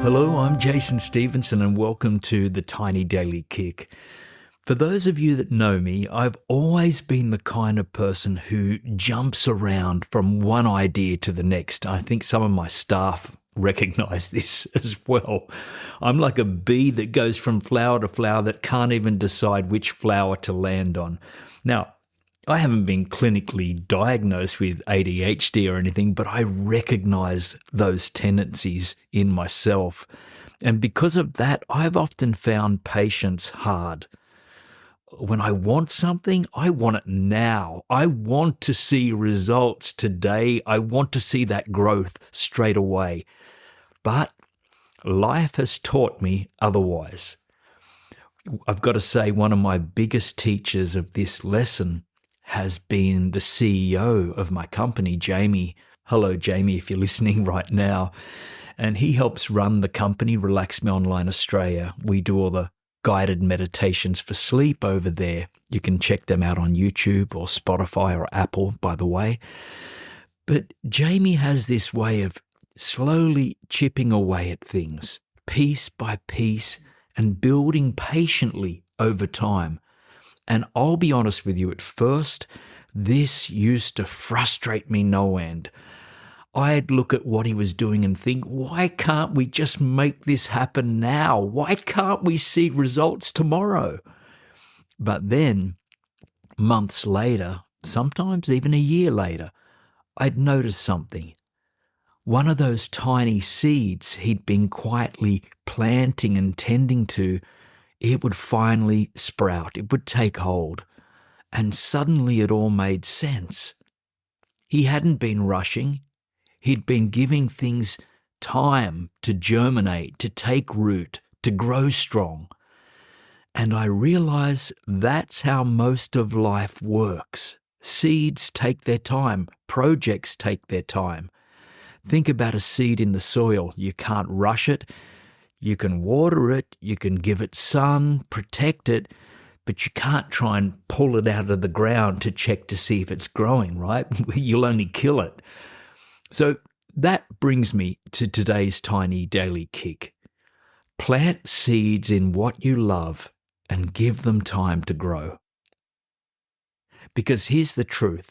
Hello, I'm Jason Stephenson and welcome to the Tiny Daily Kick. For those of you that know me, I've always been the kind of person who jumps around from one idea to the next. I think some of my staff recognize this as well. I'm like a bee that goes from flower to flower that can't even decide which flower to land on. Now, I haven't been clinically diagnosed with ADHD or anything, but I recognize those tendencies in myself. And because of that, I've often found patience hard. When I want something, I want it now. I want to see results today. I want to see that growth straight away. But life has taught me otherwise. I've got to say, one of my biggest teachers of this lesson has been the CEO of my company, Jamie. Hello, Jamie, if you're listening right now. And he helps run the company, Relax Me Online Australia. We do all the guided meditations for sleep over there. You can check them out on YouTube or Spotify or Apple, by the way. But Jamie has this way of slowly chipping away at things, piece by piece, and building patiently over time. And I'll be honest with you, at first, this used to frustrate me no end. I'd look at what he was doing and think, why can't we just make this happen now? Why can't we see results tomorrow? But then, months later, sometimes even a year later, I'd notice something. One of those tiny seeds he'd been quietly planting and tending to, it would finally sprout, it would take hold, and suddenly it all made sense. He hadn't been rushing. He'd been giving things time to germinate, to take root, to grow strong. And I realize that's how most of life works. Seeds take their time. Projects take their time. Think about a seed in the soil. You can't rush it. You can water it, you can give it sun, protect it, but you can't try and pull it out of the ground to check to see if it's growing, right? You'll only kill it. So that brings me to today's Tiny Daily Kick. Plant seeds in what you love and give them time to grow. Because here's the truth.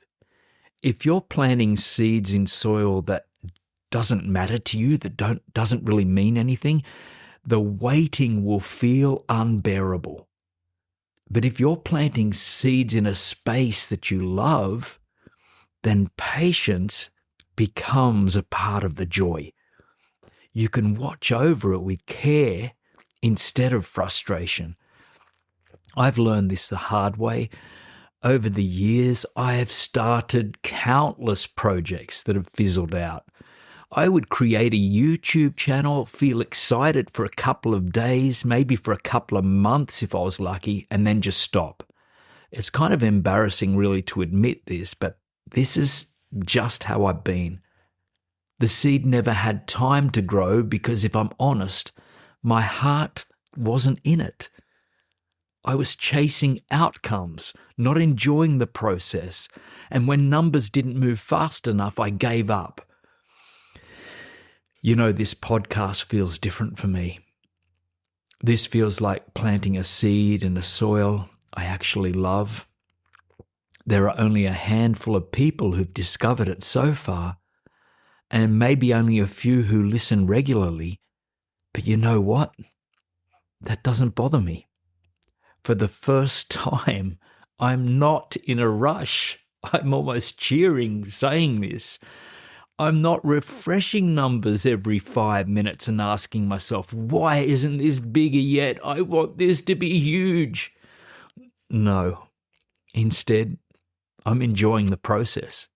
If you're planting seeds in soil that doesn't matter to you, that doesn't really mean anything, the waiting will feel unbearable. But if you're planting seeds in a space that you love, then patience becomes a part of the joy. You can watch over it with care instead of frustration. I've learned this the hard way. Over the years, I have started countless projects that have fizzled out. I would create a YouTube channel, feel excited for a couple of days, maybe for a couple of months if I was lucky, and then just stop. It's kind of embarrassing really to admit this, but this is just how I've been. The seed never had time to grow because, if I'm honest, my heart wasn't in it. I was chasing outcomes, not enjoying the process, and when numbers didn't move fast enough, I gave up. You know, this podcast feels different for me. This feels like planting a seed in a soil I actually love. There are only a handful of people who've discovered it so far, and maybe only a few who listen regularly. But you know what? That doesn't bother me. For the first time, I'm not in a rush. I'm almost cheering saying this. I'm not refreshing numbers every 5 minutes and asking myself, why isn't this bigger yet? I want this to be huge. No. Instead, I'm enjoying the process.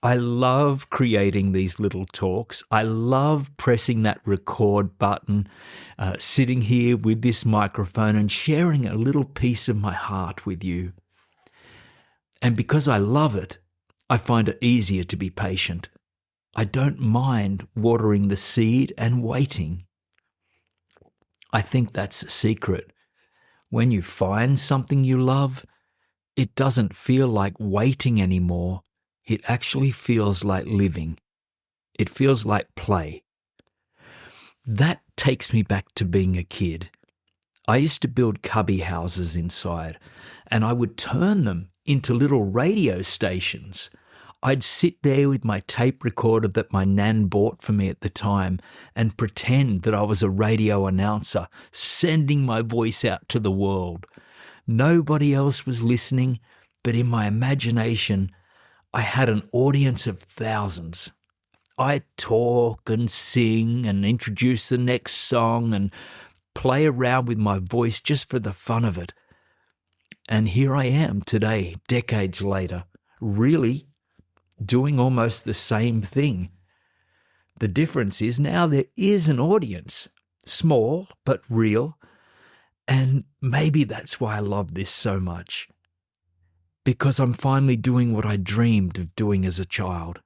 I love creating these little talks. I love pressing that record button, sitting here with this microphone and sharing a little piece of my heart with you. And because I love it, I find it easier to be patient. I don't mind watering the seed and waiting. I think that's a secret. When you find something you love, it doesn't feel like waiting anymore. It actually feels like living. It feels like play. That takes me back to being a kid. I used to build cubby houses inside, and I would turn them into little radio stations. I'd sit there with my tape recorder that my nan bought for me at the time and pretend that I was a radio announcer, sending my voice out to the world. Nobody else was listening, but in my imagination, I had an audience of thousands. I'd talk and sing and introduce the next song and play around with my voice just for the fun of it. And here I am today, decades later, really doing almost the same thing. The difference is now there is an audience, small but real, and maybe that's why I love this so much. Because I'm finally doing what I dreamed of doing as a child.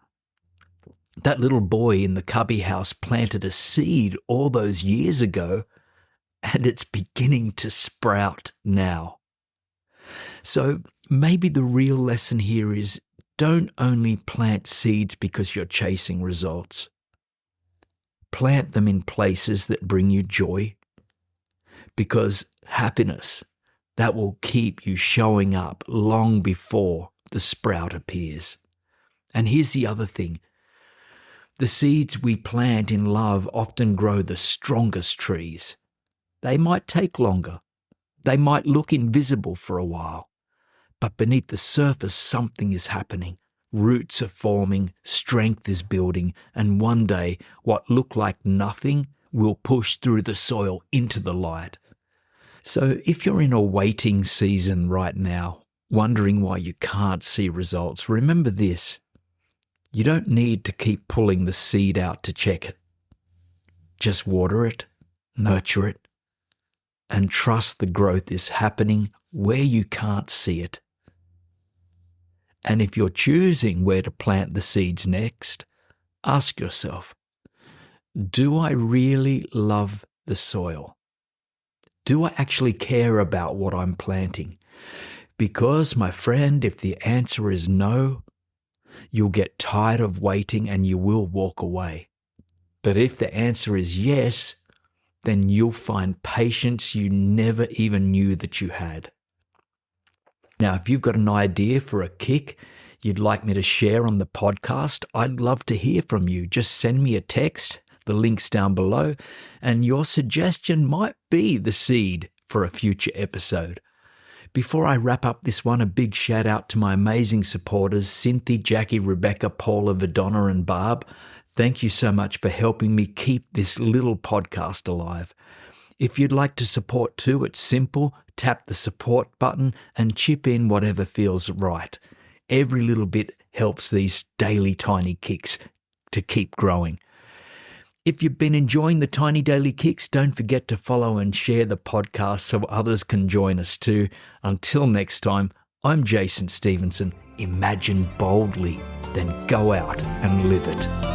That little boy in the cubby house planted a seed all those years ago, and it's beginning to sprout now. So maybe the real lesson here is don't only plant seeds because you're chasing results. Plant them in places that bring you joy, because happiness, that will keep you showing up long before the sprout appears. And here's the other thing. The seeds we plant in love often grow the strongest trees. They might take longer. They might look invisible for a while. But beneath the surface, something is happening. Roots are forming, strength is building, and one day, what looked like nothing will push through the soil into the light. So if you're in a waiting season right now, wondering why you can't see results, remember this. You don't need to keep pulling the seed out to check it. Just water it, nurture it, and trust the growth is happening where you can't see it. And if you're choosing where to plant the seeds next, ask yourself, do I really love the soil? Do I actually care about what I'm planting? Because, my friend, if the answer is no, you'll get tired of waiting and you will walk away. But if the answer is yes, then you'll find patience you never even knew that you had. Now, if you've got an idea for a kick you'd like me to share on the podcast, I'd love to hear from you. Just send me a text, the link's down below, and your suggestion might be the seed for a future episode. Before I wrap up this one, a big shout out to my amazing supporters, Cynthia, Jackie, Rebecca, Paula, Vidonna, and Barb. Thank you so much for helping me keep this little podcast alive. If you'd like to support too, it's simple. Tap the support button and chip in whatever feels right. Every little bit helps these daily tiny kicks to keep growing. If you've been enjoying the Tiny Daily Kicks, don't forget to follow and share the podcast so others can join us too. Until next time, I'm Jason Stephenson. Imagine boldly, then go out and live it.